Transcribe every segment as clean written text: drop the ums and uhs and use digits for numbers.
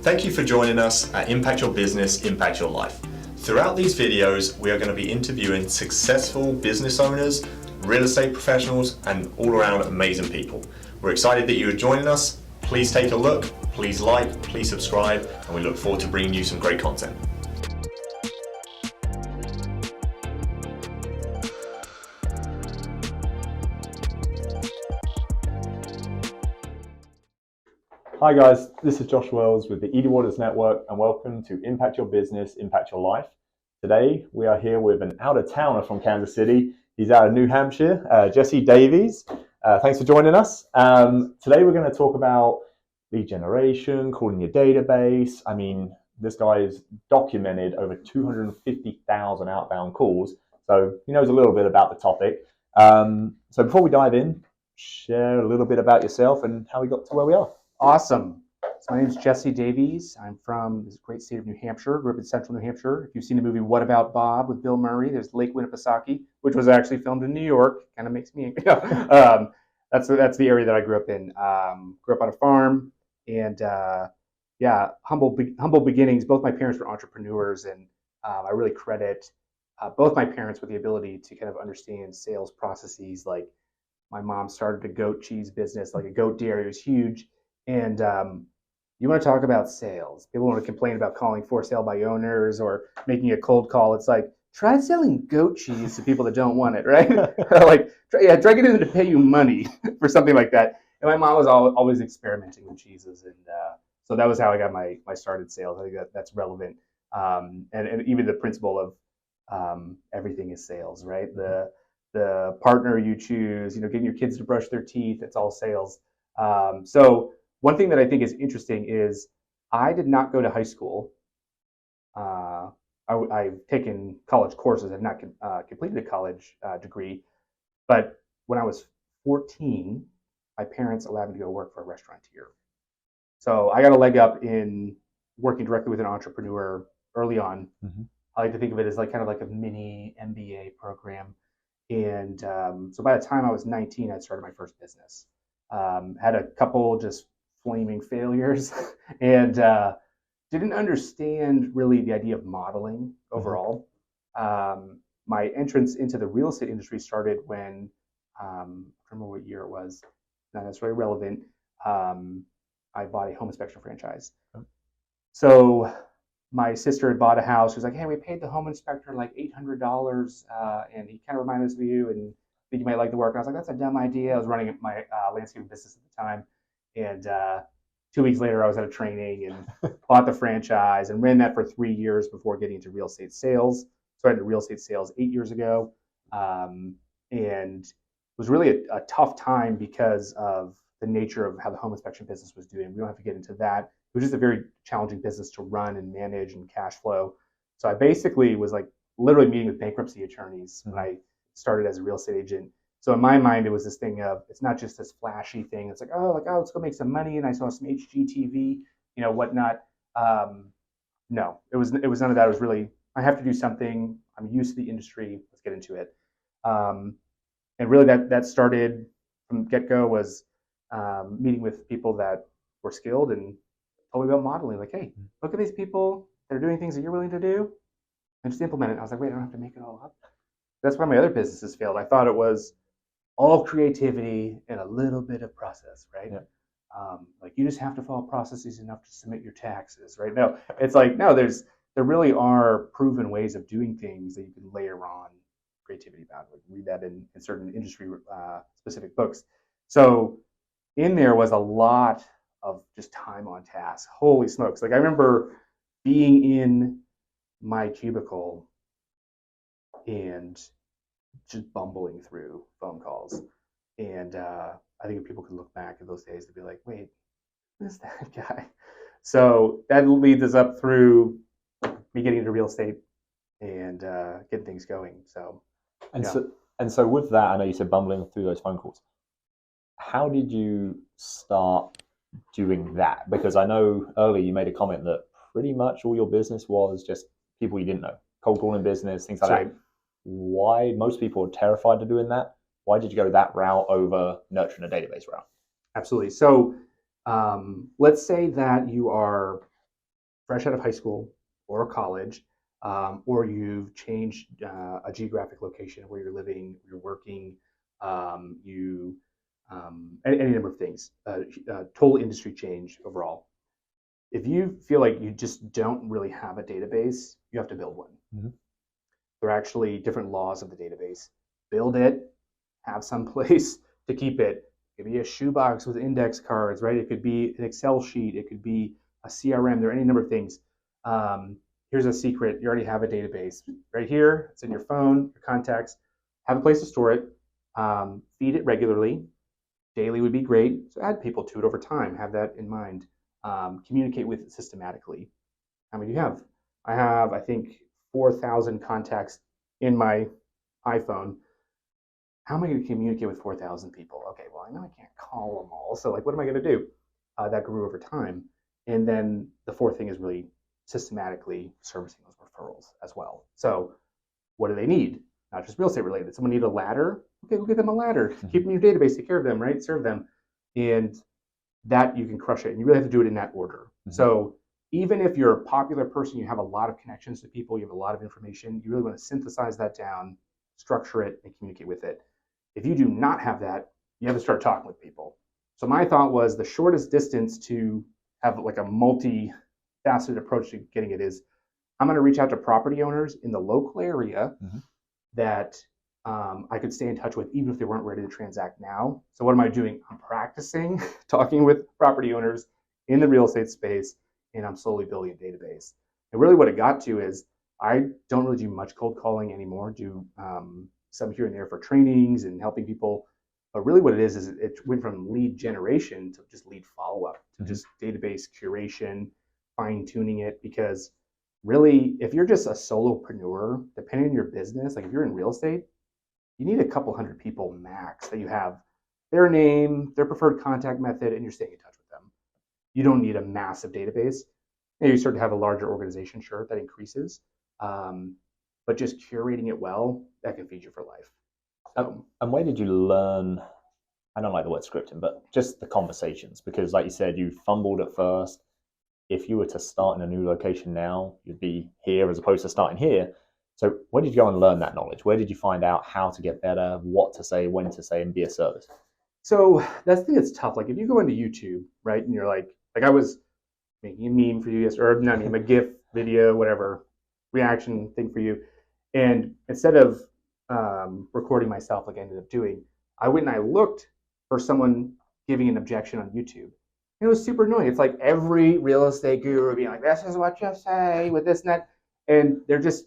Thank you for joining us at Impact Your Business, Impact Your Life. Throughout these videos, we are going to be interviewing successful business owners, real estate professionals, and all around amazing people. We're excited that you are joining us. Please take a look, please like, please subscribe, and we look forward to bringing you some great content. Hi guys, this is Josh Wells with the Edy Waters Network and welcome to Impact Your Business, Impact Your Life. Today we are here with an out-of-towner from Kansas City. He's out of New Hampshire, Jesse Davies. Thanks for joining us. Today we're going to talk about lead generation, calling your database. I mean, this guy has documented over 250,000 outbound calls, so he knows a little bit about the topic. So before we dive in, share a little bit about yourself and how we got to where we are. Awesome. So my name is Jesse Davies. I'm from this great state of New Hampshire, grew up in central New Hampshire. If you've seen the movie What About Bob with Bill Murray, there's Lake Winnipesaukee, which was actually filmed in New York. Kind of makes me, that's the area that I grew up in. Grew up on a farm and humble beginnings. Both my parents were entrepreneurs, and I really credit both my parents with the ability to kind of understand sales processes. Like my mom started a goat cheese business, like a goat dairy. It was huge. And you want to talk about sales. People want to complain about calling for sale by owners or making a cold call. It's like, try selling goat cheese to people that don't want it, right? Like, try getting them to pay you money for something like that. And my mom was always experimenting with cheeses. And so that was how I got my start in sales. I think that's relevant. And even the principle of everything is sales, right? The partner you choose, getting your kids to brush their teeth, it's all sales. So one thing that I think is interesting is I did not go to high school. I've taken college courses. I've not completed a college degree. But when I was 14, my parents allowed me to go work for a restaurateur. So I got a leg up in working directly with an entrepreneur early on. Mm-hmm. I like to think of it as kind of like a mini MBA program. And so by the time I was 19, I'd started my first business. Had a couple just flaming failures and didn't understand really the idea of modeling overall. My entrance into the real estate industry started when, I don't remember what year it was, not necessarily relevant. I bought a home inspection franchise. Okay. So my sister had bought a house. She was like, hey, we paid the home inspector like $800 and he kind of reminded us of you and think you might like the work. And I was like, that's a dumb idea. I was running my landscaping business at the time. And 2 weeks later, I was at a training and bought the franchise and ran that for 3 years before getting into real estate sales. Started in real estate sales 8 years ago. And it was really a tough time because of the nature of how the home inspection business was doing. We don't have to get into that. It was just a very challenging business to run and manage and cash flow. So I basically was literally meeting with bankruptcy attorneys when I started as a real estate agent. So in my mind, it was this thing of, it's not just this flashy thing. It's oh, let's go make some money. And I saw some HGTV, whatnot. No, it was none of that. It was really, I have to do something. I'm used to the industry. Let's get into it. And really that started from get-go was meeting with people that were skilled and told me about modeling. Like, hey, look at these people. They're doing things that you're willing to do. And just implement it. And I was like, wait, I don't have to make it all up. That's why my other businesses failed. I thought it was all creativity and a little bit of process, right? Yeah. You just have to follow processes enough to submit your taxes, right? No, it's there really are proven ways of doing things that you can layer on creativity about. Read that in certain industry specific books. So in there was a lot of just time on task. Holy smokes. I remember being in my cubicle and just bumbling through phone calls. And I think if people could look back at those days, they'd be like, wait, who's that guy? So that leads us up through me getting into real estate and getting things going. So so with that, I know you said bumbling through those phone calls. How did you start doing that? Because I know earlier you made a comment that pretty much all your business was just people you didn't know, cold calling business, things like that. Why most people are terrified of doing that? Why did you go that route over nurturing a database route? Absolutely. So let's say that you are fresh out of high school or college, or you've changed a geographic location where you're living, you're working, you any number of things, total industry change overall. If you feel like you just don't really have a database, you have to build one. Mm-hmm. There are actually different laws of the database. Build it, have some place to keep it. It could be a shoebox with index cards, right? It could be an Excel sheet. It could be a CRM. There are any number of things. Here's a secret. You already have a database right here. It's in your phone, your contacts. Have a place to store it. Feed it regularly. Daily would be great. So add people to it over time. Have that in mind. Communicate with it systematically. How many do you have? I have, I think, 4,000 contacts in my iPhone. How am I going to communicate with 4,000 people? Okay, well, I know I can't call them all. So, like, what am I going to do? That grew over time. And then the fourth thing is really systematically servicing those referrals as well. So, what do they need? Not just real estate related. Someone need a ladder? Okay, go get them a ladder. Keep them in your database. Take care of them, right? Serve them. And that you can crush it. And you really have to do it in that order. So, even if you're a popular person, you have a lot of connections to people, you have a lot of information, you really want to synthesize that down, structure it, and communicate with it. If you do not have that, you have to start talking with people. So my thought was the shortest distance to have like a multi-faceted approach to getting it is I'm going to reach out to property owners in the local area that I could stay in touch with even if they weren't ready to transact now. So what am I doing? I'm practicing talking with property owners in the real estate space, and I'm slowly building a database. And really what it got to is I don't really do much cold calling anymore, do some here and there for trainings and helping people. But really what it is it went from lead generation to just lead follow-up, to just database curation, fine-tuning it. Because really, if you're just a solopreneur, depending on your business, like if you're in real estate, you need a couple hundred people max that you have their name, their preferred contact method, and you're staying in touch with them. You don't need a massive database. You start to have a larger organization, sure, that increases. But just curating it well, that can feed you for life. So, and where did you learn, I don't like the word scripting, but just the conversations? Because like you said, you fumbled at first. If you were to start in a new location now, you'd be here as opposed to starting here. So where did you go and learn that knowledge? Where did you find out how to get better, what to say, when to say, and be a service? So that's the thing that's tough. Like if you go into YouTube, right, and you're like I was making a meme for you yesterday, or not meme, a GIF video, whatever, reaction thing for you. And instead of recording myself like I ended up doing, I went and I looked for someone giving an objection on YouTube. And it was super annoying. It's like every real estate guru being like, this is what you say with this and that. And they're just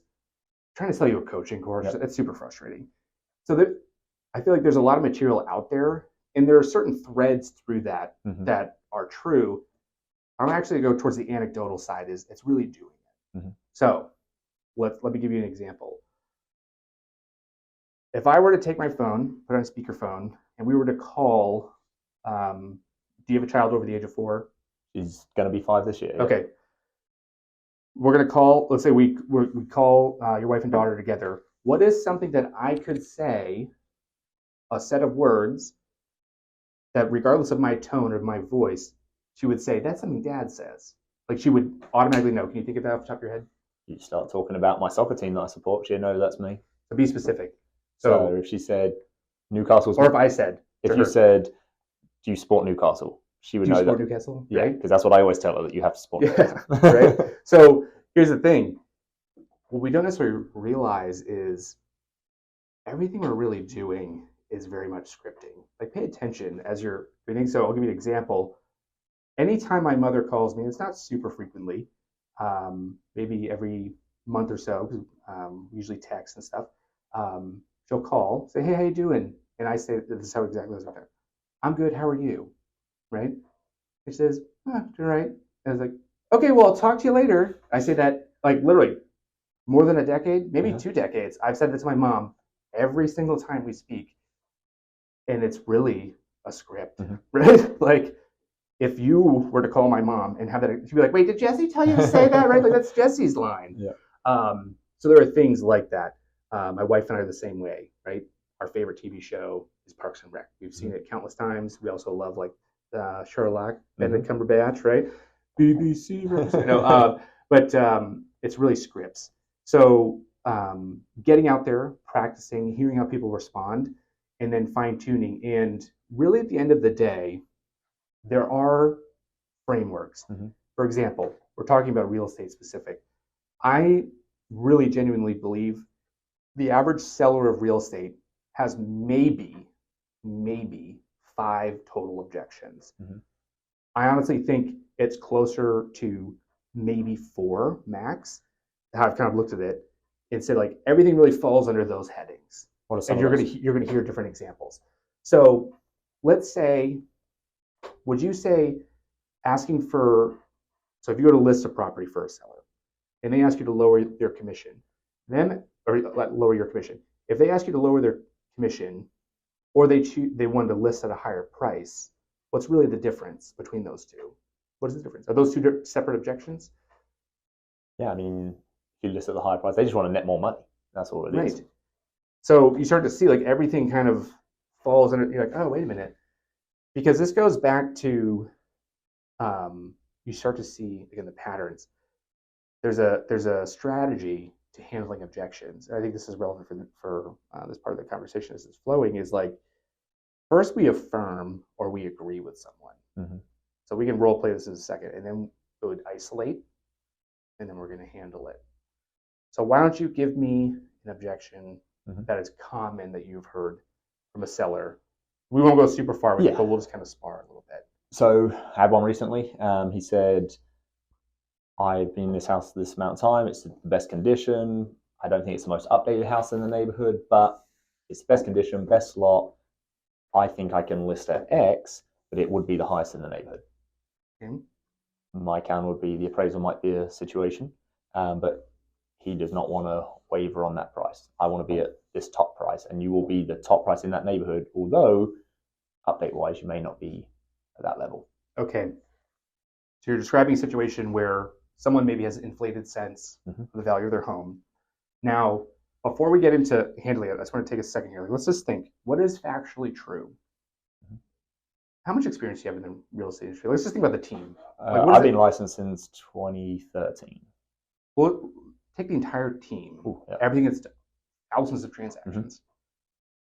trying to sell you a coaching course. Yep. It's super frustrating. So I feel like there's a lot of material out there, and there are certain threads through that that are true. I'm actually going to go towards the anecdotal side. Is it's really doing it. So let me give you an example. If I were to take my phone, put it on speakerphone, and we were to call, do you have a child over the age of 4? She's going to be 5 this year. Yeah. Okay. We're going to call, let's say we call your wife and daughter together. What is something that I could say, a set of words, that regardless of my tone or my voice, she would say, that's something Dad says. Like she would automatically know. Can you think of that off the top of your head? You start talking about my soccer team that I support, she'll know that's me. So be specific. So if she said Newcastle's... Or if I said... If you said, do you support Newcastle? She would know that. Do you support Newcastle? Yeah, because that's what I always tell her, that you have to support Newcastle. Right? So here's the thing. What we don't necessarily realize is everything we're really doing is very much scripting. Like pay attention as you're doing. So I'll give you an example. Anytime my mother calls me, it's not super frequently, maybe every month or so, because usually text and stuff. She'll call, say, hey, how you doing? And I say, this is how exactly I was out there. I'm good, how are you? Right? She says, doing right. And I was like, okay, well, I'll talk to you later. I say that like literally more than a decade, maybe 2 decades. I've said that to my mom every single time we speak. And it's really a script, right? Like if you were to call my mom and have that, she'd be like, wait, did Jesse tell you to say that? Right? Like that's Jesse's line. Yeah. So there are things like that. My wife and I are the same way, right? Our favorite TV show is Parks and Rec. We've seen it countless times. We also love like Sherlock, Benedict Cumberbatch, right? BBC represent. No, but it's really scripts. So getting out there, practicing, hearing how people respond, and then fine tuning. And really, at the end of the day, there are frameworks. Mm-hmm. For example, we're talking about real estate specific. I really genuinely believe the average seller of real estate has maybe 5 total objections. Mm-hmm. I honestly think it's closer to maybe 4 max. How I've kind of looked at it and said like everything really falls under those headings. What are some And of those? you're gonna hear different examples. So let's say, would you say asking for, so if you go to list a property for a seller and they ask you to lower their commission, or lower your commission, if they ask you to lower their commission or they wanted to list at a higher price, what's really the difference between those two? What is the difference? Are those two separate objections? Yeah, I mean, if you list at the higher price, they just want to net more money. That's all it is. Right. So you start to see like everything kind of falls under, you're like, oh, wait a minute. Because this goes back to, you start to see, again, the patterns. There's a strategy to handling objections. And I think this is relevant for this part of the conversation as it's flowing, is like, first we affirm or we agree with someone. Mm-hmm. So we can role play this in a second, and then it would isolate, and then we're going to handle it. So why don't you give me an objection that is common that you've heard from a seller? We won't go super far with it, but we'll just kind of spar a little bit. So I had one recently. He said, I've been in this house this amount of time. It's the best condition. I don't think it's the most updated house in the neighborhood, but it's the best condition, best lot. I think I can list at X, but it would be the highest in the neighborhood. Okay. My count would be the appraisal might be a situation, but he does not want to waver on that price. I want to be at this top price, and you will be the top price in that neighborhood, although update-wise, you may not be at that level. Okay. So you're describing a situation where someone maybe has an inflated sense of the value of their home. Now, before we get into handling it, I just want to take a second here. Let's just think, what is factually true? How much experience do you have in the real estate industry? Let's just think about the team. I've been licensed since 2013. Well, take the entire team, everything that's thousands of transactions.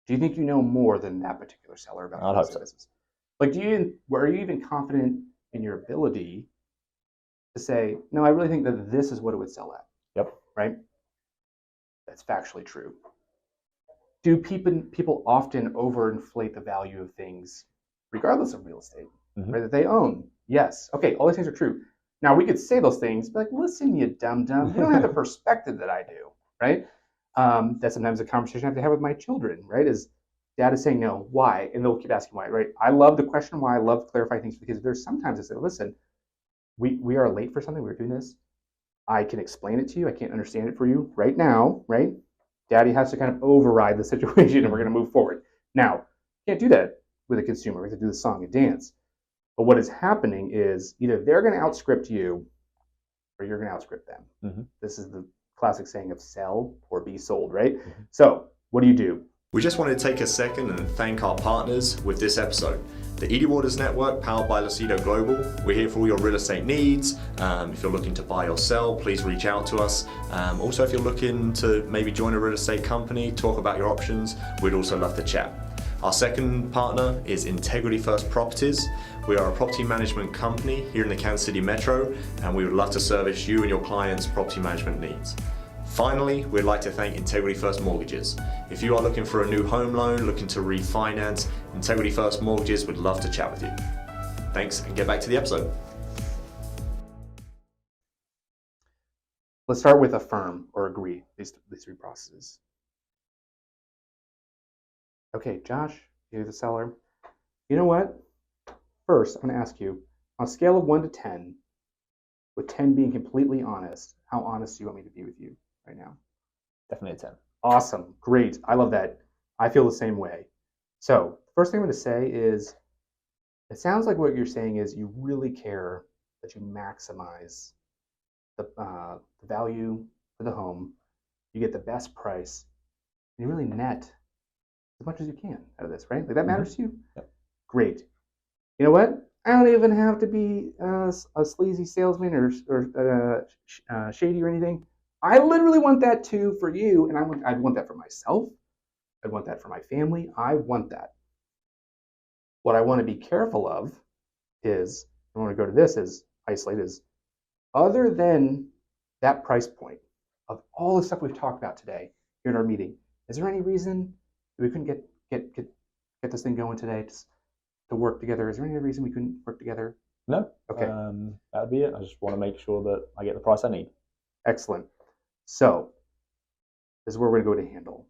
Do you think you know more than that particular seller about the business? Like, are you even confident in your ability to say, no, I really think that this is what it would sell at? Yep. Right? That's factually true. Do people often overinflate the value of things, regardless of real estate, right, that they own? Yes. Okay, all these things are true. Now, we could say those things, but like, listen, you dum-dum, you don't have the perspective that I do, right? That's sometimes a conversation I have to have with my children, right? Is dad is saying, no, why? And they'll keep asking why, right? I love the question why. I love to clarify things because there's sometimes I say, listen, we are late for something. We're doing this. I can explain it to you. I can't understand it for you right now, right? Daddy has to kind of override the situation and we're going to move forward. Now, can't do that with a consumer. We have to do the song and dance. But what is happening is either they're going to outscript you or you're going to outscript them. This is the classic saying of sell or be sold, right? So what do? We just wanted to take a second and thank our partners with this episode. The Edie Waters Network, powered by Lucido Global. We're here for all your real estate needs. If you're looking to buy or sell, please reach out to us. Also, if you're looking to maybe join a real estate company, talk about your options, we'd also love to chat. Our second partner is Integrity First Properties. We are a property management company here in the Kansas City Metro, and we would love to service you and your clients' property management needs. Finally, we'd like to thank Integrity First Mortgages. If you are looking for a new home loan, looking to refinance, Integrity First Mortgages would love to chat with you. Thanks, and get back to the episode. Let's start with affirm or agree, these 3 processes. Okay, Josh, you're the seller. You know what? First, I'm going to ask you, on a scale of 1 to 10, with 10 being completely honest, how honest do you want me to be with you right now? Definitely a 10. Awesome. Great. I love that. I feel the same way. So, first thing I'm going to say is, it sounds like what you're saying is you really care that you maximize the value for the home, you get the best price, and you really net as much as you can out of this, right? Like that matters to you? Yep. Great. You know what? I don't even have to be a sleazy salesman or shady or anything. I literally want that too for you, and I'd want that for myself. I'd want that for my family. I want that. What I want to be careful of is, I want to go to this is isolate is other than that price point of all the stuff we've talked about today here in our meeting. Is there any reason we couldn't get this thing going today to work together? Is there any reason we couldn't work together? No. Okay. That would be it. I just want to make sure that I get the price I need. Excellent. So this is where we're going to go to handle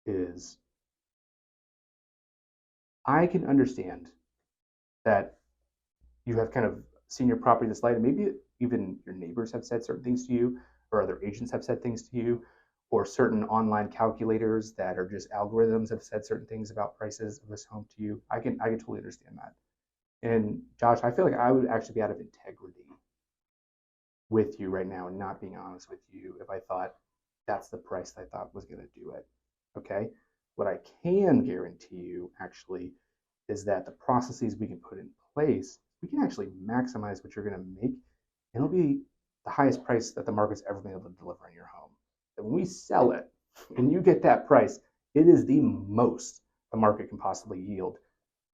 is I can understand that you have kind of seen your property this light, and maybe even your neighbors have said certain things to you, or other agents have said things to you, or certain online calculators that are just algorithms have said certain things about prices of this home to you. I can totally understand that. And Josh, I feel like I would actually be out of integrity with you right now and not being honest with you if I thought that's the price I thought was going to do it. Okay. What I can guarantee you actually is that the processes we can put in place, we can actually maximize what you're going to make. And it'll be the highest price that the market's ever been able to deliver in your home. And when we sell it and you get that price, it is the most the market can possibly yield.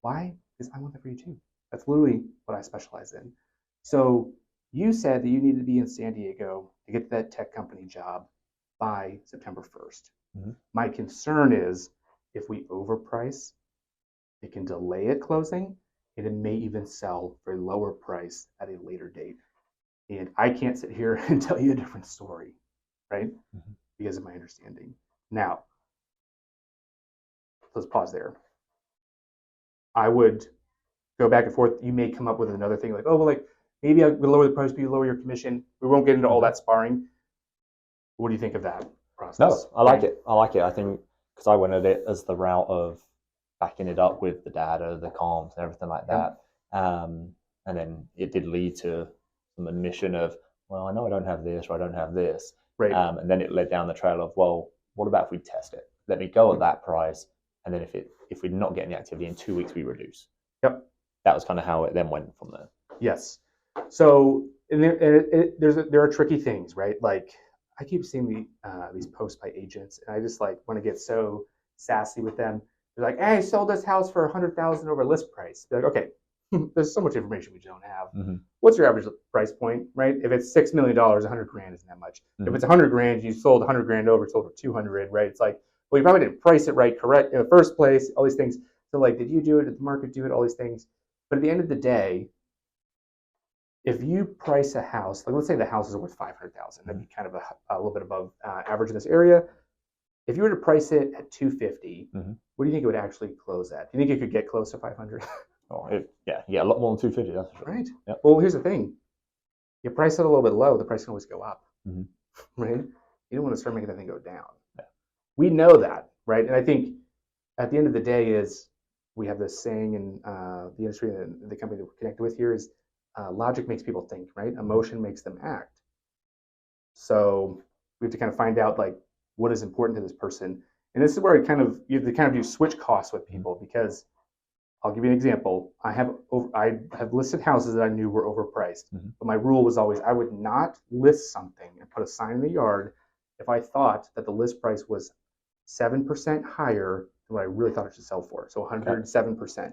Why? Because I want that for you too. That's literally what I specialize in. So you said that you needed to be in San Diego to get that tech company job by September 1st. Mm-hmm. My concern is if we overprice, it can delay it closing, and it may even sell for a lower price at a later date. And I can't sit here and tell you a different story, right? Mm-hmm. Because of my understanding. Now, let's pause there. I would go back and forth. You may come up with another thing like, oh, well, like maybe I would lower the price, but you lower your commission. We won't get into all that sparring. What do you think of that process? No, I like it. I like it. I think because I went at it as the route of backing it up with the data, the comps, and everything like that. And then it did lead to some admission of, well, I know I don't have this or I don't have this. Right. And then it led down the trail of, well, what about if we test it? Let me go at that price. And then if we're not getting the activity in 2 weeks, we reduce. Yep. That was kind of how it then went from there. Yes. So there are tricky things, right? Like I keep seeing these posts by agents, and I just like want to get so sassy with them. They're like, "Hey, I sold this house for $100,000 over list price." They're like, "Okay, there's so much information we don't have. Mm-hmm. What's your average price point, right? If it's $6 million, 100 grand isn't that much. Mm-hmm. If it's 100 grand, you sold 100 grand over, sold for 200, right? It's like, well, you probably didn't price it right, correct in the first place. All these things. So like, did you do it? Did the market do it? All these things. But at the end of the day, if you price a house, like let's say the house is worth 500,000, that'd be kind of a little bit above average in this area. If you were to price it at 250, mm-hmm. What do you think it would actually close at? Do you think it could get close to 500? Oh, yeah, a lot more than 250. That's for sure. Right. Yep. Well, here's the thing: you price it a little bit low, the price can always go up. Mm-hmm. Right? You don't want to start making that thing go down. Yeah. We know that, right? And I think at the end of the day is we have this saying in the industry and the company that we're connected with here is logic makes people think, right? Emotion makes them act. So we have to kind of find out like what is important to this person. And this is where you have to do switch costs with people, because I'll give you an example. I have listed houses that I knew were overpriced, mm-hmm. but my rule was always I would not list something and put a sign in the yard if I thought that the list price was 7% higher than what I really thought it should sell for. So 107%.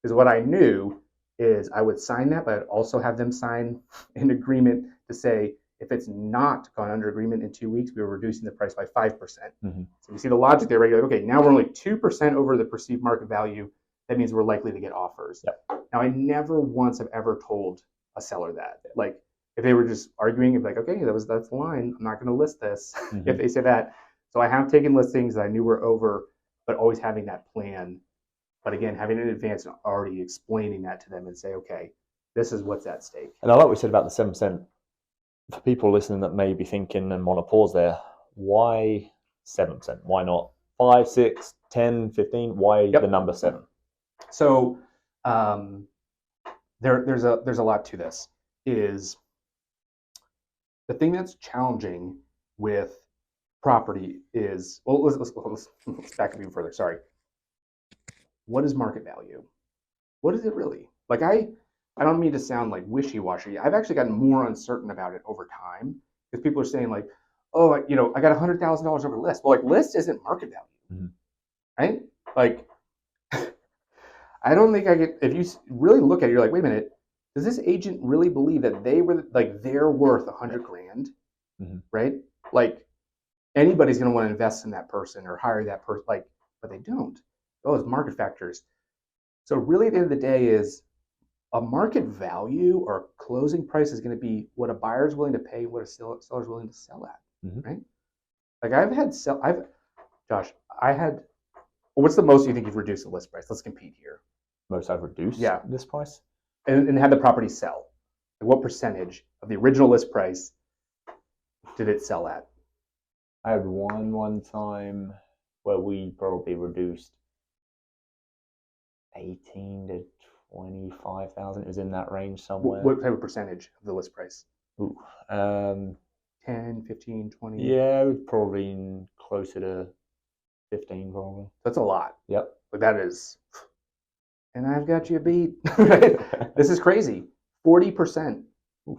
Because what I knew is I would sign that, but I'd also have them sign an agreement to say, if it's not gone under agreement in 2 weeks, we were reducing the price by 5%. Mm-hmm. So you see the logic there, right? You're like, okay, now we're only 2% over the perceived market value. That means we're likely to get offers. Yep. Now, I never once have ever told a seller that. Like, if they were just arguing, it'd be like, okay, that's the line. I'm not going to list this mm-hmm. if they say that. So I have taken listings that I knew were over, but always having that plan. But again, having it in advance and already explaining that to them and say, okay, this is what's at stake. And I like what we said about the 7%. For people listening that may be thinking and want to pause there, why 7%? Why not 5, 6, 10, 15? Why the number 7? So there's a lot to this. Is the thing that's challenging with property is, well, let's back up even further. Sorry. What is market value? What is it really? Like I don't mean to sound like wishy-washy. I've actually gotten more uncertain about it over time because people are saying like, oh, I got $100,000 over list. Well, like list isn't market value, right? Like, I don't think I get. If you really look at it, you're like, wait a minute, does this agent really believe that they're worth $100,000, right? Like anybody's going to want to invest in that person or hire that person, like, but they don't. Those market factors. So really, at the end of the day, is a market value or closing price is going to be what a buyer is willing to pay, what a seller is willing to sell at, right? Like Josh, what's the most you think you've reduced the list price? Let's compete here. Most I've reduced this price? And had the property sell. Like what percentage of the original list price did it sell at? I had one time where we probably reduced 18 to 25,000. It was in that range somewhere. What type of percentage of the list price? Ooh, 10, 15, 20? Yeah, it was probably closer to 15 probably. That's a lot. Yep. But that is, and I've got you beat. Right? This is crazy. 40%. Oof.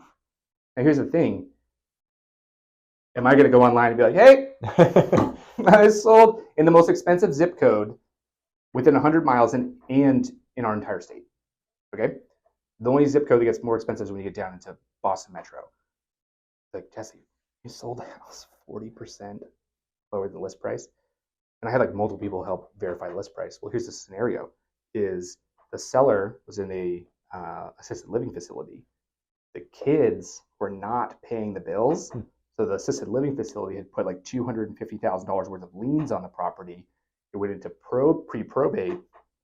Now here's the thing. Am I going to go online and be like, hey, I sold in the most expensive zip code within 100 miles and in our entire state? Okay? The only zip code that gets more expensive is when you get down into Boston Metro. Like, Jesse, you sold a house 40% lower than the list price? And I had like multiple people help verify the list price. Well, here's the scenario: is the seller was in a assisted living facility. The kids were not paying the bills, so the assisted living facility had put like $250,000 worth of liens on the property. It went into pre-probate,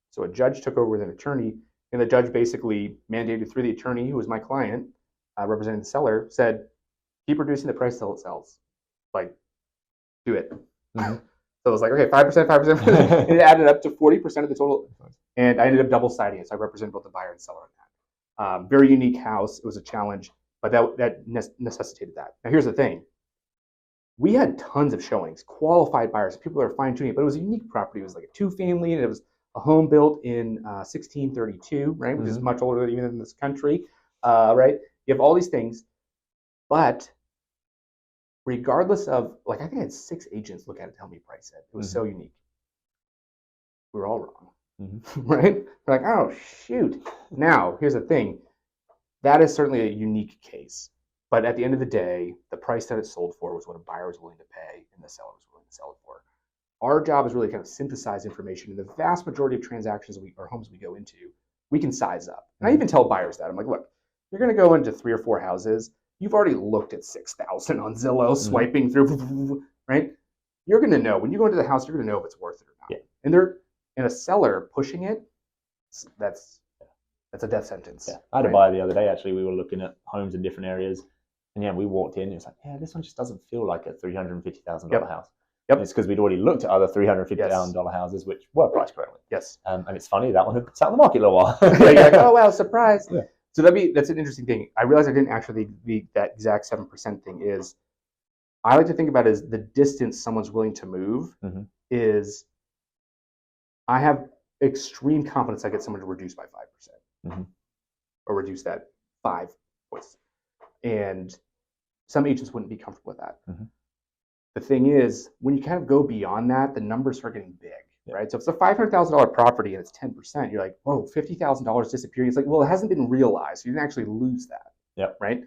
so a judge took over with an attorney, and the judge basically mandated through the attorney, who was my client, representing the seller, said, keep reducing the price till it sells. Like, do it. So it was like, okay, 5%, 5%. And it added up to 40% of the total. And I ended up double siding it. So I represented both the buyer and seller on that. Very unique house. It was a challenge, but that necessitated that. Now, here's the thing. We had tons of showings, qualified buyers, people that are fine tuning it, but it was a unique property. It was like a 2-family, and it was a home built in 1632, right? Which is much older than even in this country, right? You have all these things, but regardless of, like, I think I had 6 agents look at it, tell me price it. It was so unique. We were all wrong, right? We're like, oh, shoot. Now, here's the thing. That is certainly a unique case. But at the end of the day, the price that it sold for was what a buyer was willing to pay and the seller was willing to sell it for. Our job is really kind of synthesize information. In the vast majority of transactions or homes we go into, we can size up. And I even tell buyers that. I'm like, look, you're going to go into 3 or 4 houses. You've already looked at 6,000 on Zillow, swiping through, right? You're going to know. When you go into the house, you're going to know if it's worth it or not. Yeah. And a seller pushing it, that's a death sentence. Yeah. I had a buyer the other day, actually. We were looking at homes in different areas. And yeah, we walked in and it's like, yeah, this one just doesn't feel like a $350,000 house. Yep. And it's because we'd already looked at other $350,000 houses, which were priced correctly. Yes. And it's funny, that one had sat on the market a little while. Yeah, you're like, oh, wow, surprise. Yeah. So that's an interesting thing. I realized I didn't actually that exact 7% thing is, I like to think about it as the distance someone's willing to move is, I have extreme confidence I get someone to reduce by 5% or reduce that 5 points. And some agents wouldn't be comfortable with that. The thing is, when you kind of go beyond that, the numbers start getting big. Right? So if it's a $500,000 property and it's 10%, you're like, whoa, $50,000 disappearing. It's like, well, it hasn't been realized. So you didn't actually lose that. Yep. Right?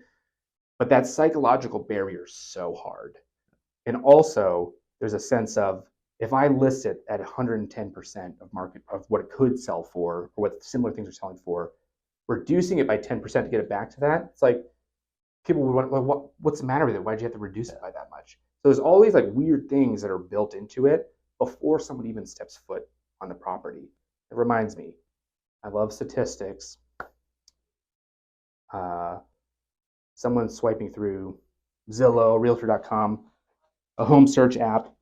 But that psychological barrier is so hard. And also, there's a sense of, if I list it at 110% of market of what it could sell for, or what similar things are selling for, reducing it by 10% to get it back to that, it's like, people would want, well, what's the matter with it? Why'd you have to reduce it by that much? So there's all these like weird things that are built into it before someone even steps foot on the property. It reminds me, I love statistics. Someone swiping through Zillow, Realtor.com, a home search app.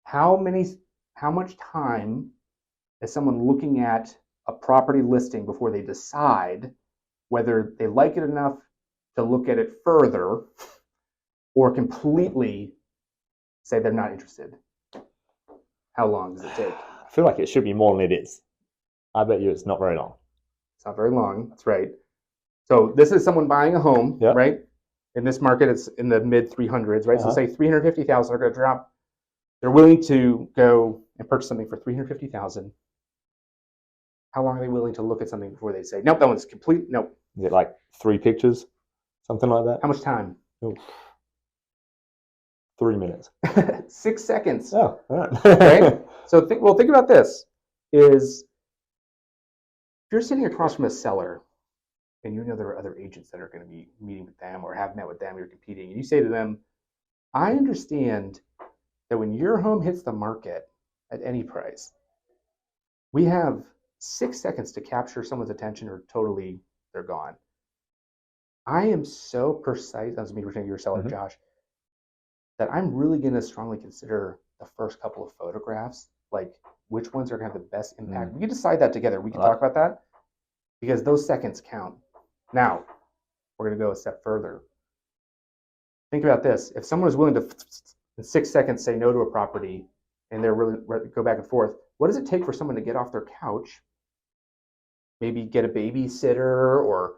How much time is someone looking at a property listing before they decide whether they like it enough to look at it further or completely say they're not interested? How long does it take? I feel like it should be more than it is. I bet you it's not very long. It's not very long. That's right. So this is someone buying a home, Yep. right? In this market, it's in the mid 300s, right? So say 350,000 are going to drop. They're willing to go and purchase something for 350,000. How long are they willing to look at something before they say, nope, that one's complete? Nope. Is it like 3 pictures, something like that? How much time? Ooh. 3 minutes. 6 seconds. Oh, all right. Right? So think about this: is if you're sitting across from a seller and you know there are other agents that are going to be meeting with them or have met with them, you're competing, and you say to them, I understand that when your home hits the market at any price, we have 6 seconds to capture someone's attention or totally they're gone. I am so precise, as me returning to your seller, Josh, that I'm really going to strongly consider the first couple of photographs, like which ones are going to have the best impact. We can decide that together. We can talk about that because those seconds count. Now, we're going to go a step further. Think about this. If someone is willing to, in 6 seconds, say no to a property and they're really go back and forth, what does it take for someone to get off their couch, maybe get a babysitter or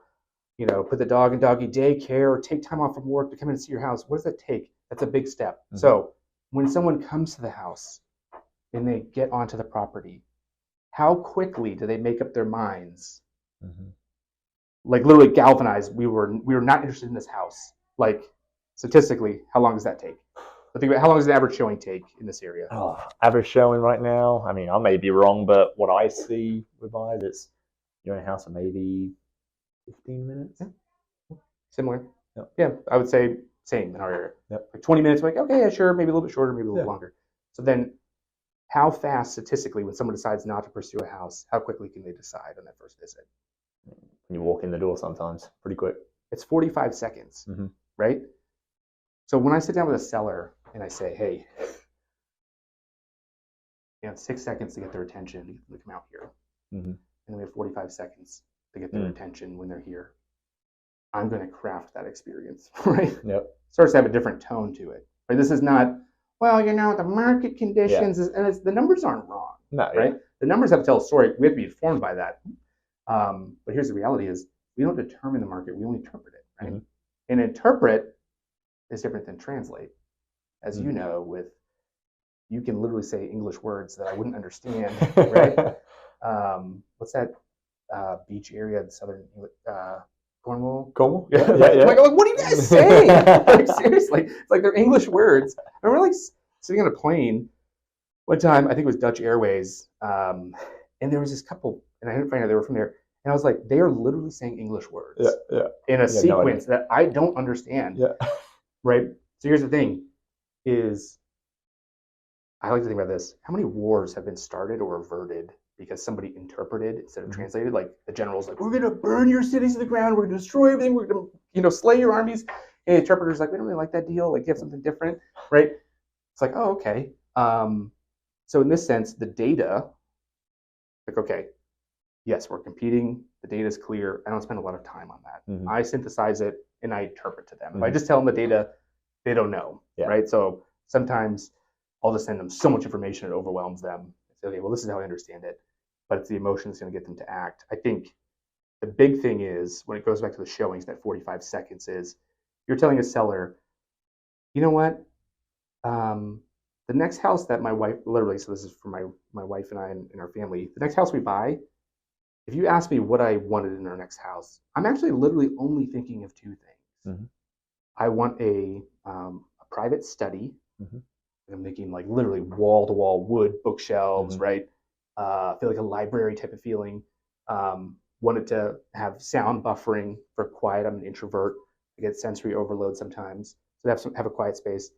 put the dog in doggy daycare or take time off from work to come in and see your house? What does that take? That's a big step. So when someone comes to the house and they get onto the property, how quickly do they make up their minds? Like literally galvanized. We were not interested in this house. Like statistically, how long does that take? But think about how long does an average showing take in this area? Average showing right now, I mean, I may be wrong, but what I see with buyers, it's you're in a house for maybe 15 minutes. Similar. Yep. Yeah, I would say same in our area. Yep. Like 20 minutes, like, okay, yeah, sure, maybe a little bit shorter, maybe a little longer. So then how fast statistically when someone decides not to pursue a house, how quickly can they decide on that first visit? When you walk in the door sometimes, pretty quick. It's 45 seconds, right? So when I sit down with a seller and I say, hey, you have 6 seconds to get their attention to get them to come out here. And then we have 45 seconds to get their attention when they're here. I'm going to craft that experience, right? Yep. Starts to have a different tone to it. Right? This is not, well, the market conditions, and the numbers aren't wrong, right? The numbers have to tell a story. We have to be informed by that. But here's the reality is we don't determine the market, we only interpret it, right? And interpret is different than translate. As you know, you can literally say English words that I wouldn't understand, right? What's that beach area in southern Cornwall? Cornwall? Yeah. Like, what are you guys saying? Like, seriously, it's like they're English words. I remember like sitting on a plane one time, I think it was Dutch Airways, and there was this couple, and I didn't find out they were from there, and I was like, they are literally saying English words in a sequence that I don't understand. Right? So here's the thing, is I like to think about this. How many wars have been started or averted because somebody interpreted instead of translated? Like the general's like, we're going to burn your cities to the ground. We're going to destroy everything. We're going to, slay your armies. And the interpreter's like, we don't really like that deal. Like, you have something different, right? It's like, oh, okay. So in this sense, the data, like, okay, yes, we're competing. The data is clear. I don't spend a lot of time on that. I synthesize it and I interpret to them. If I just tell them the data, they don't know, right? So sometimes I'll just send them so much information it overwhelms them. Say, okay, well, this is how I understand it, but it's the emotion that's going to get them to act. I think the big thing is, when it goes back to the showings, that 45 seconds is, you're telling a seller, you know what, the next house that my wife, literally, so this is for my wife and I and our family, the next house we buy, if you ask me what I wanted in our next house, I'm actually literally only thinking of two things. I want a private study. I'm thinking like literally wall-to-wall wood bookshelves, right? I feel like a library type of feeling. Wanted to have sound buffering for quiet. I'm an introvert. I get sensory overload sometimes. So have a quiet space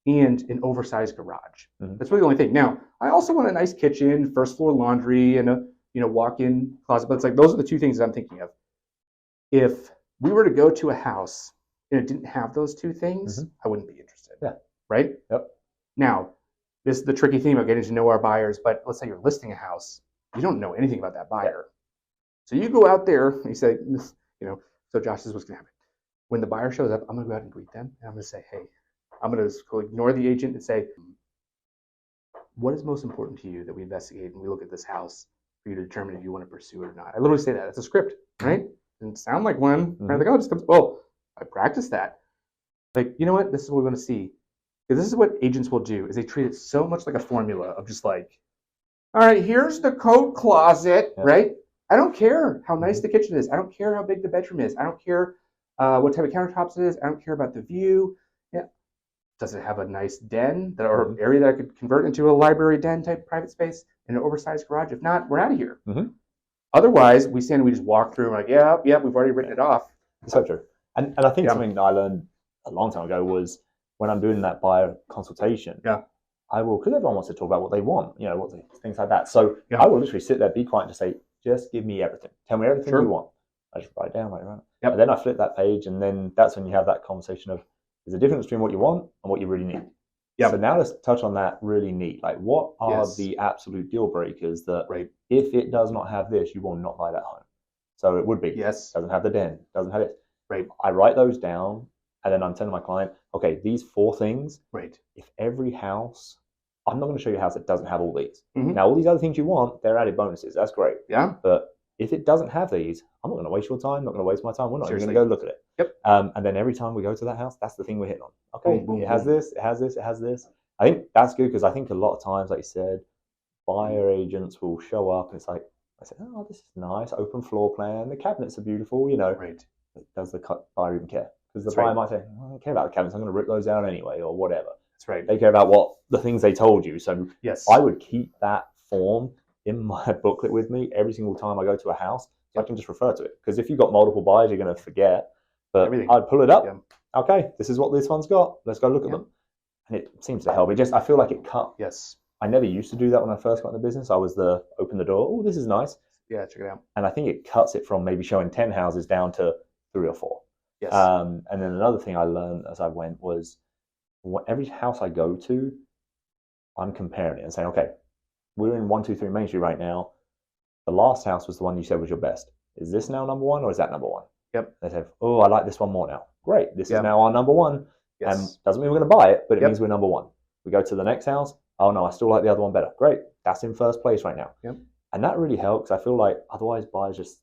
and an oversized garage. That's really the only thing. Now, I also want a nice kitchen, first floor laundry, and a walk-in closet. But it's like those are the two things that I'm thinking of. If we were to go to a house and it didn't have those two things, I wouldn't be interested. Right? Now, this is the tricky thing about getting to know our buyers, but let's say you're listing a house, you don't know anything about that buyer. So you go out there and you say, so Josh, this is what's going to happen. When the buyer shows up, I'm going to go out and greet them, and I'm going to say, hey, I'm going to ignore the agent and say, what is most important to you that we investigate and we look at this house? for you to determine if you want to pursue it or not. I literally say that. It's a script, right? Doesn't sound like one. Right? Like, oh, it just comes, well, I practiced that. Like, you know what? This is what we want to see. Because this is what agents will do, is they treat it so much like a formula of just like, all right, here's the coat closet, right? I don't care how nice the kitchen is. I don't care how big the bedroom is. I don't care what type of countertops it is. I don't care about the view. Yeah. Does it have a nice den or area that I could convert into a library den type private space in an oversized garage? If not, we're out of here. Otherwise, we stand and we just walk through and we're like, yeah, we've already written it off. So true. And I think something that I learned a long time ago was when I'm doing that buyer consultation, I will, because everyone wants to talk about what they want, you know, things like that. So I will literally sit there, be quiet, and just say, just give me everything. Tell me everything you want. I just write it down, right? And then I flip that page, and then that's when you have that conversation of, there's a difference between what you want and what you really need. So now let's touch on that really neat. Like, what are the absolute deal breakers that if it does not have this, you will not buy that home? So it would be, doesn't have the den, doesn't have it. I write those down, and then I'm telling my client, okay, these 4 things, if every house, I'm not going to show you a house that doesn't have all these. Now, all these other things you want, they're added bonuses. That's great. But if it doesn't have these, I'm not going to waste your time, not going to waste my time. We're not even going to go look at it. And then every time we go to that house, that's the thing we're hitting on. Okay, it has this, it has this, it has this. I think that's good because I think a lot of times, like you said, buyer agents will show up and it's like, I say, oh, this is nice, open floor plan. The cabinets are beautiful, you know. Does the buyer even care? Because the buyer might say, I don't care about the cabinets, I'm going to rip those out anyway, or whatever. They care about what the things they told you. So I would keep that form in my booklet with me every single time I go to a house, so I can just refer to it. Because if you've got multiple buyers, you're going to forget. But I'd pull it up. Okay, this is what this one's got. Let's go look at them. And it seems to help. I feel like it cut. I never used to do that when I first got in the business. I was open the door. Oh, this is nice. Yeah, check it out. And I think it cuts it from maybe showing 10 houses down to 3 or 4. And then another thing I learned as I went was, every house I go to, I'm comparing it and saying, okay, we're in 123 Main Street right now. The last house was the one you said was your best. Is this now number 1 or is that number 1? They say, oh, I like this one more now. Great, this is now our number 1. And doesn't mean we're going to buy it, but it means we're number 1. We go to the next house. Oh no, I still like the other one better. Great, that's in first place right now. And that really helps. I feel like otherwise buyers just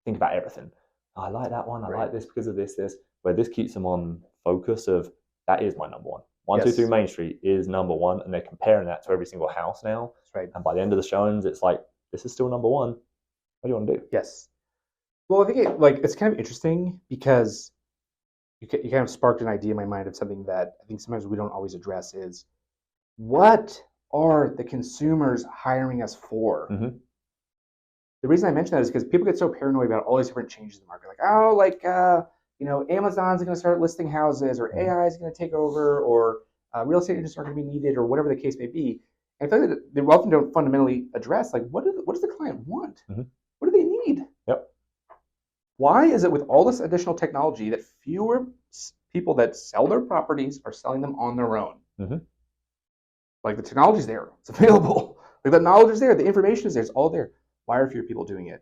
think about everything. Oh, I like that one. I like this because of this. Where this keeps them on focus of, that is my number 1. 123 Main Street is number 1, and they're comparing that to every single house now. And by the end of the showings, it's like, this is still number 1. What do you want to do? Well, I think it's kind of interesting because you kind of sparked an idea in my mind of something that I think sometimes we don't always address is, what are the consumers hiring us for? The reason I mention that is because people get so paranoid about all these different changes in the market. Like, oh, you know, Amazon's going to start listing houses, or AI is going to take over, or real estate agents are going to be needed, or whatever the case may be. And I feel like they often don't fundamentally address, like, what does the client want? What do they need? Why is it with all this additional technology that fewer people that sell their properties are selling them on their own? Like, the technology's there, it's available. Like, the knowledge is there, the information is there, it's all there. Why are fewer people doing it?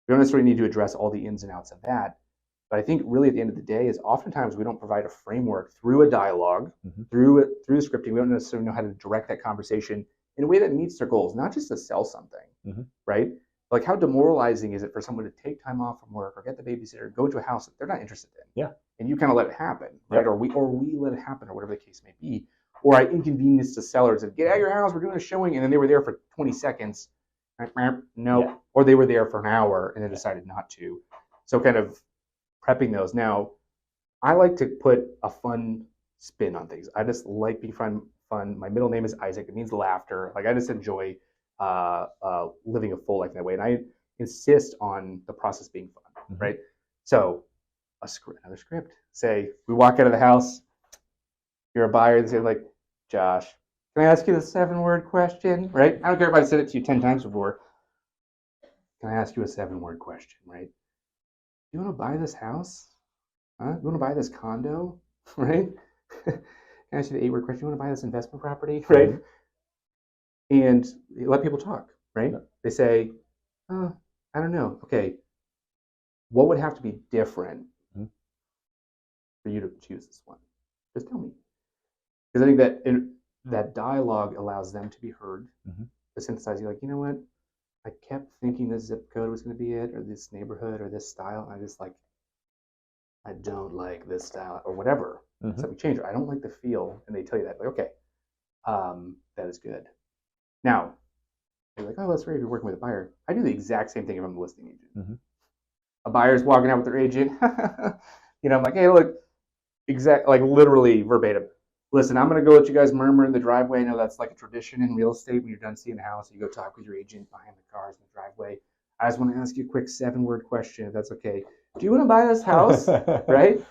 We don't necessarily need to address all the ins and outs of that. But I think really at the end of the day is oftentimes we don't provide a framework through a dialogue, through the scripting. We don't necessarily know how to direct that conversation in a way that meets their goals, not just to sell something, right? Like, how demoralizing is it for someone to take time off from work or get the babysitter, go to a house that they're not interested in, and you kind of let it happen, right? Or we let it happen, or whatever the case may be. Or I inconvenience the sellers and get out of your house, we're doing a showing, and then they were there for 20 seconds. No, or they were there for an hour and then decided not to. So kind of prepping those. Now, I like to put a fun spin on things. I just like being fun. My middle name is Isaac. It means laughter. Like, I just enjoy living a full life that way, and I insist on the process being fun, right? So, another script. Say we walk out of the house. You're a buyer, and say, like, Josh, can I ask you the 7-word question, right? I don't care if I said it to you 10 times before. Can I ask you a 7-word question, right? You want to buy this house? Huh? You want to buy this condo, right? Can I ask you the 8-word question? You want to buy this investment property, right? And you let people talk, right? They say, I don't know. Okay, what would have to be different for you to choose this one? Just tell me. Because I think that that dialogue allows them to be heard, to synthesize. You're like, you know what? I kept thinking this zip code was going to be it, or this neighborhood, or this style. And I just like, I don't like this style, or whatever. So we change it. I don't like the feel, and they tell you that. Like, okay, that is good. Now, they're like, oh, that's great if you're working with a buyer. I do the exact same thing if I'm the listing agent. A buyer's walking out with their agent. I'm like, hey, look, like literally verbatim. Listen, I'm going to go let you guys murmur in the driveway. I know that's like a tradition in real estate. When you're done seeing the house, you go talk with your agent behind the cars in the driveway. I just want to ask you a quick 7-word question, if that's okay. Do you want to buy this house? Right?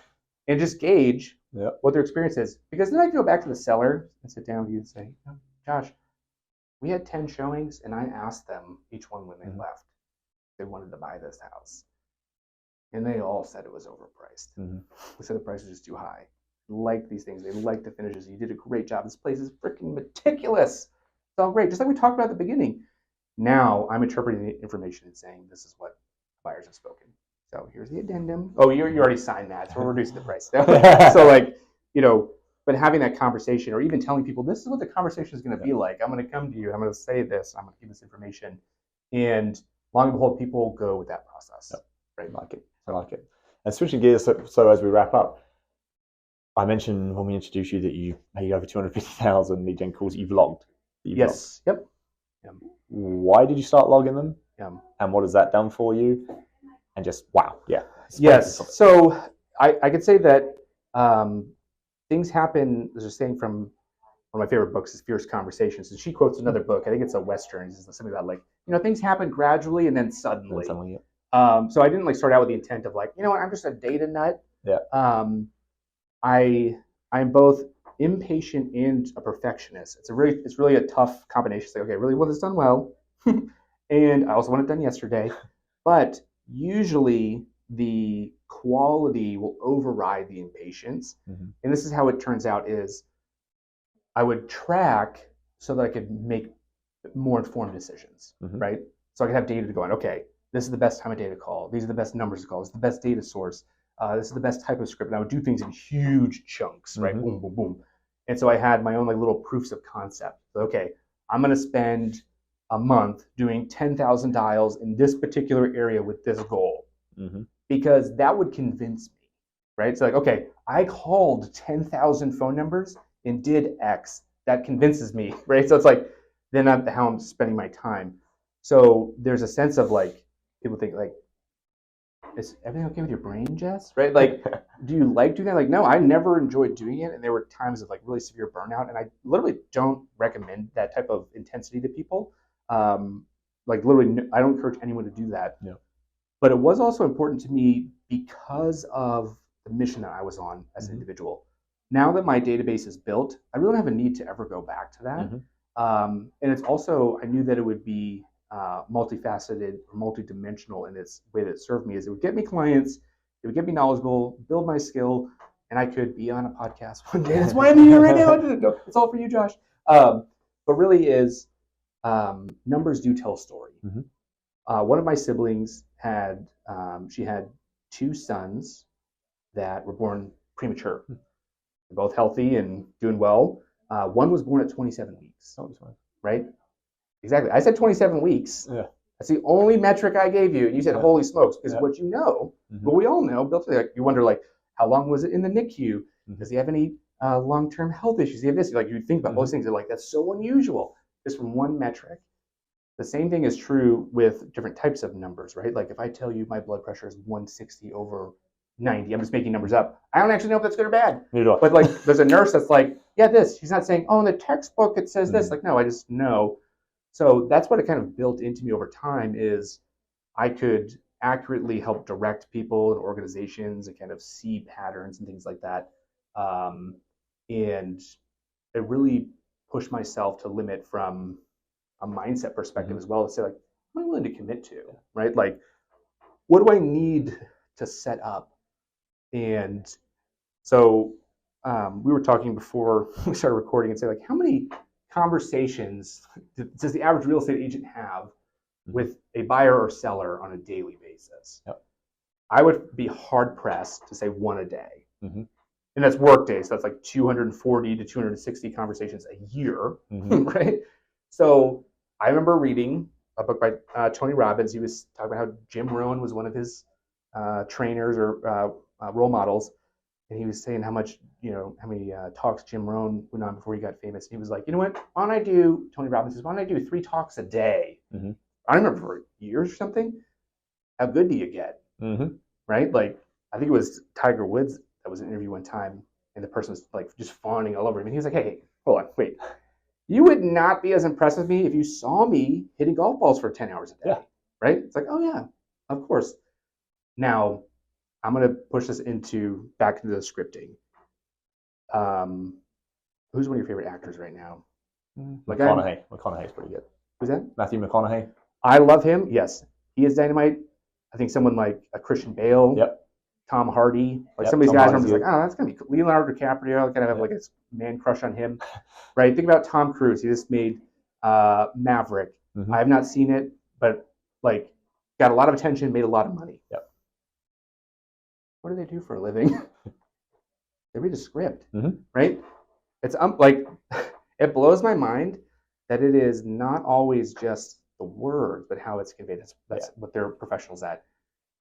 And just gauge what their experience is. Because then I can go back to the seller and sit down with you and say, Josh, we had 10 showings, and I asked them each one when they left. They wanted to buy this house. And they all said it was overpriced. They said the price was just too high. Like these things. They like the finishes. You did a great job. This place is freaking meticulous. It's all great. Just like we talked about at the beginning. Now I'm interpreting the information and saying this is what buyers have spoken. So here's the addendum. Oh, you already signed that. So we're reducing the price. So but having that conversation, or even telling people this is what the conversation is going to be like. I'm going to come to you. I'm going to say this. I'm going to give this information. And long and behold, people go with that process. Right? I like it. And switching gears, so as we wrap up, I mentioned when we introduced you that you made over 250,000 lead gen calls that you've logged. Yes. Yep. Why did you start logging them? And what has that done for you? And just, wow. Yeah. Yes. So I could say that things happen, there's a saying from one of my favorite books is Fierce Conversations. And she quotes another book. I think it's a Western. It's something about like, things happen gradually and then suddenly. So I didn't start out with the intent of like, I'm just a data nut. I'm both impatient and a perfectionist. It's really a tough combination. It's like, okay, I really want this done well, and I also want it done yesterday. But usually the quality will override the impatience. And this is how it turns out: is I would track so that I could make more informed decisions, right? So I could have data to go on. Okay, this is the best time of day to call. These are the best numbers to call. This is the best data source. This is the best type of script. And I would do things in huge chunks, right? Boom, boom, boom. And so I had my own little proofs of concept. Okay, I'm going to spend a month doing 10,000 dials in this particular area with this goal, because that would convince me, right? So okay, I called 10,000 phone numbers and did X. That convinces me, right? So it's like, then how I'm spending my time. So there's a sense of people think is everything okay with your brain, Jess? Right? Do you like doing that? No, I never enjoyed doing it. And there were times of really severe burnout. And I literally don't recommend that type of intensity to people. Literally, I don't encourage anyone to do that. But it was also important to me because of the mission that I was on as an individual. Now that my database is built, I really don't have a need to ever go back to that. And it's also, I knew that it would be multifaceted or multidimensional in its way that it served me. Is it would get me clients, it would get me knowledgeable, build my skill, and I could be on a podcast one day. That's why I'm here right now. It's all for you, Josh. But really is numbers do tell a story. One of my siblings had 2 sons that were born premature. They're both healthy and doing well. One was born at 27 weeks. Right? Exactly. I said 27 weeks. That's the only metric I gave you. And you said, holy smokes, because what you know, but we all know, you wonder how long was it in the NICU? Does he have any long-term health issues? Does he have this? You think about those things. They're that's so unusual. Just from one metric. The same thing is true with different types of numbers, right? If I tell you my blood pressure is 160 over 90, I'm just making numbers up. I don't actually know if that's good or bad. But there's a nurse that's this. She's not saying, in the textbook it says this. No, I just know. So that's what it kind of built into me over time is I could accurately help direct people and organizations and kind of see patterns and things like that. And it really pushed myself to limit from a mindset perspective as well to say what am I willing to commit to, right? What do I need to set up? And so we were talking before we started recording and say how many conversations does the average real estate agent have with a buyer or seller on a daily basis? I would be hard pressed to say one a day. And that's work days. So that's 240 to 260 conversations a year, right? So I remember reading a book by Tony Robbins. He was talking about how Jim Rohn was one of his trainers or role models, and he was saying how much, how many talks Jim Rohn went on before he got famous. And he was like, you know what? Why don't I do? Tony Robbins says, why don't I do 3 talks a day? Mm-hmm. I remember for years or something. How good do you get? Mm-hmm. Right? Like, I think it was Tiger Woods that was in an interview one time, and the person was like just fawning all over him. And he was like, hey, hold on, wait. You would not be as impressed with me if you saw me hitting golf balls for 10 hours a day. Yeah. Right? It's like, oh yeah, of course. Now, I'm going to push this back into the scripting. Who's one of your favorite actors right now? Like McConaughey's pretty good. Who's that? Matthew McConaughey. I love him. Yes, he is dynamite. I think someone like a Christian Bale, Yep. Tom Hardy, like some of these guys, I'm just like, oh, that's gonna be cool. Leonardo DiCaprio. I kind of have like a man crush on him, right? Think about Tom Cruise. He just made Maverick. Mm-hmm. I have not seen it, but like got a lot of attention, made a lot of money. Yep. What do they do for a living? They read a script, mm-hmm. right? It's like it blows my mind that it is not always just the words, but how it's conveyed. That's what they're professionals at.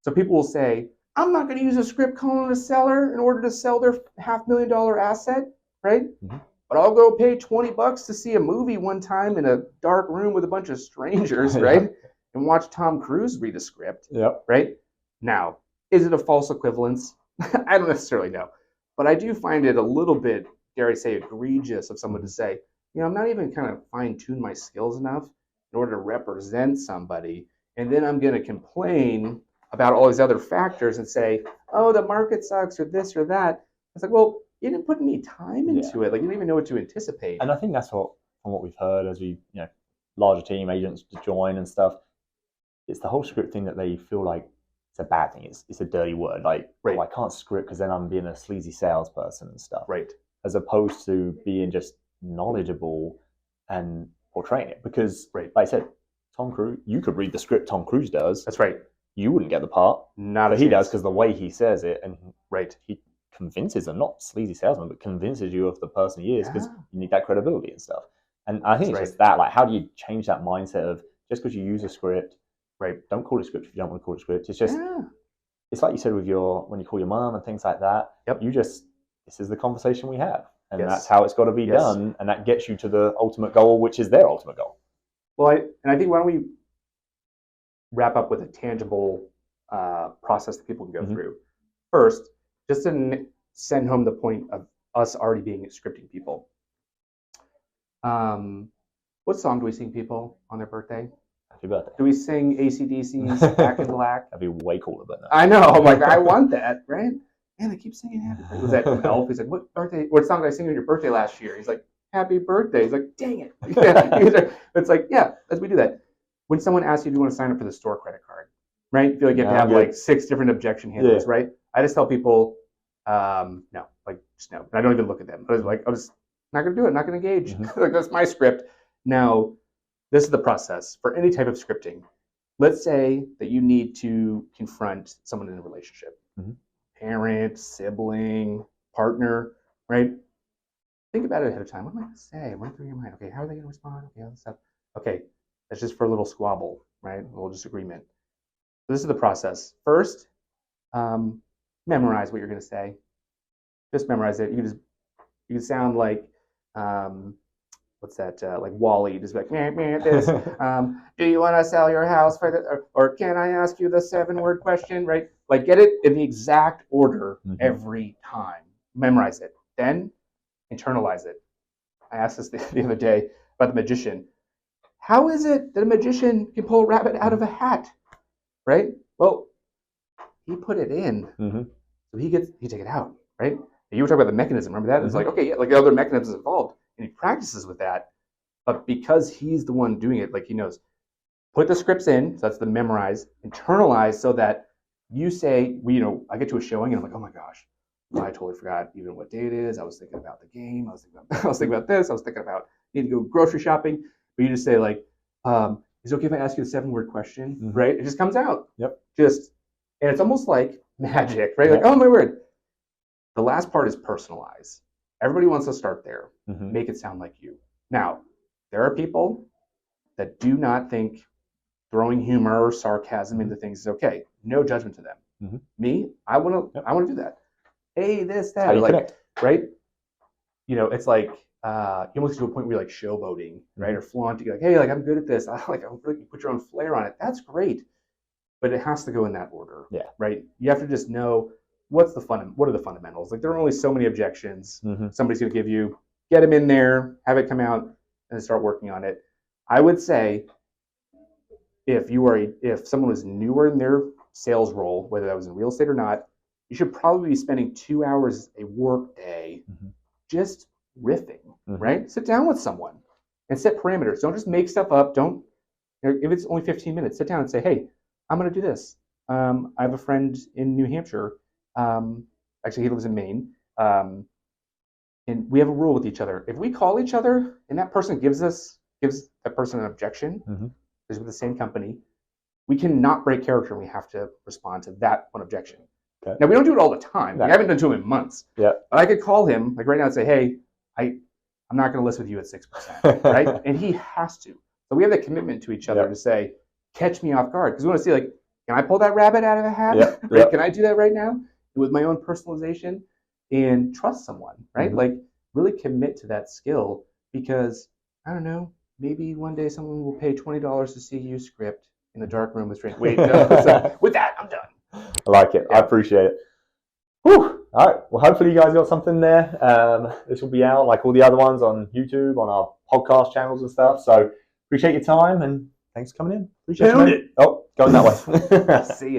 So people will say, I'm not going to use a script calling a seller in order to sell their $500,000 asset, right? Mm-hmm. But I'll go pay $20 to see a movie one time in a dark room with a bunch of strangers, right? And watch Tom Cruise read a script, right? Now, is it a false equivalence? I don't necessarily know. But I do find it a little bit, dare I say, egregious of someone to say, I'm not even kind of fine-tune my skills enough in order to represent somebody, and then I'm going to complain about all these other factors and say, oh, the market sucks or this or that. It's like, well, you didn't put any time into it. Like, you didn't even know what to anticipate. And I think that's from what we've heard as we, larger team agents to join and stuff. It's the whole script thing that they feel like it's a bad thing. It's a dirty word. Like, right. I can't script because then I'm being a sleazy salesperson and stuff. Right. As opposed to being just knowledgeable and portraying it. Because, like I said, Tom Cruise, you could read the script Tom Cruise does. That's right. You wouldn't get the part. Not as he does, because the way he says it, and he convinces them, not sleazy salesman, but convinces you of the person he is, because you need that credibility and stuff. And I think it's just that, like, how do you change that mindset of just because you use a script, don't call it a script if you don't want to call it a script. It's just, it's like you said when you call your mom and things like that. Yep. This is the conversation we have, and that's how it's got to be done, and that gets you to the ultimate goal, which is their ultimate goal. Well, I think why don't we wrap up with a tangible process that people can go through. First, just to send home the point of us already being scripting people. What song do we sing people on their birthday? Happy birthday. Do we sing AC/DC's Back in Black? That'd be way cooler than that. I know. I'm like, I want that, right? Man, they keep singing Happy Birthday. Was that from Elf? He's like, what song did I sing on your birthday last year? He's like, Happy Birthday. He's like, dang it. It's like, as we do that. When someone asks you if you want to sign up for the store credit card, right? You feel like you have to have like 6 different objection handlers, right? I just tell people, no, like just no. And I don't even look at them. I was not going to do it, not going to engage. Like, that's my script. Now, this is the process for any type of scripting. Let's say that you need to confront someone in a relationship. Parent, sibling, partner, right? Think about it ahead of time. What am I going to say? Run through your mind. Okay, how are they going to respond? Okay, all this stuff. Okay, that's just for a little squabble, right? A little disagreement. So this is the process. First, memorize what you're going to say. Just memorize it. You can sound like what's that? Like Wall-E. Just like this. Do you want to sell your house for the? Or can I ask you the 7-word question? Right? Like, get it in the exact order every time. Memorize it. Then internalize it. I asked this the other day about the magician. How is it that a magician can pull a rabbit out of a hat? Right? Well, he put it in, so he take it out. Right? And you were talking about the mechanism. Remember that? It's like, okay, like the other mechanisms involved, and he practices with that. But because he's the one doing it, like, he knows, put the scripts in. So that's the memorize, internalize, so that you say, I get to a showing and I'm like, oh my gosh, I totally forgot even what day it is. I was thinking about the game. I was thinking about this. I was thinking about need to go grocery shopping. But you just say like, is it okay if I ask you the 7-word question? Right? It just comes out. Yep. And it's almost like magic, right? Like, oh my word. The last part is personalize. Everybody wants to start there. Make it sound like you. Now, there are people that do not think throwing humor or sarcasm into things is okay. No judgment to them. Mm-hmm. Me, I want to do that. Hey, this, that, How you like, connect. right? You know, it's like you almost get to a point where you're like showboating, right? Or flaunting, like, hey, like I'm good at this. I really put your own flair on it. That's great, but it has to go in that order. Yeah. Right. You have to just know what are the fundamentals. Like there are only so many objections somebody's going to give you. Get them in there, have it come out, and then start working on it. I would say if someone was newer in their sales role, whether that was in real estate or not, you should probably be spending 2 hours a work day just riffing, right? Sit down with someone and set parameters. Don't just make stuff up. Don't, if it's only 15 minutes, sit down and say, hey, I'm going to do this. I have a friend in New Hampshire. Actually, he lives in Maine. And we have a rule with each other. If we call each other and that person gives that person an objection, is with the same company, we cannot break character and we have to respond to that one objection. Okay. Now, we don't do it all the time. No. We haven't done it to him in months. Yeah. But I could call him like right now and say, hey, I'm not going to list with you at 6%, right? And he has to. So we have that commitment to each other to say, catch me off guard. Because we want to see, like, can I pull that rabbit out of a hat? Right? Can I do that right now with my own personalization? And trust someone, right? Like really commit to that skill because, I don't know, maybe one day someone will pay $20 to see you script in the dark room with strangers. Wait, no. So with that, I'm done. I like it. Yeah. I appreciate it. Whew. All right. Well, hopefully you guys got something there. This will be out like all the other ones on YouTube, on our podcast channels and stuff. So appreciate your time and thanks for coming in. Appreciate it. Found it. Oh, going that way. See ya.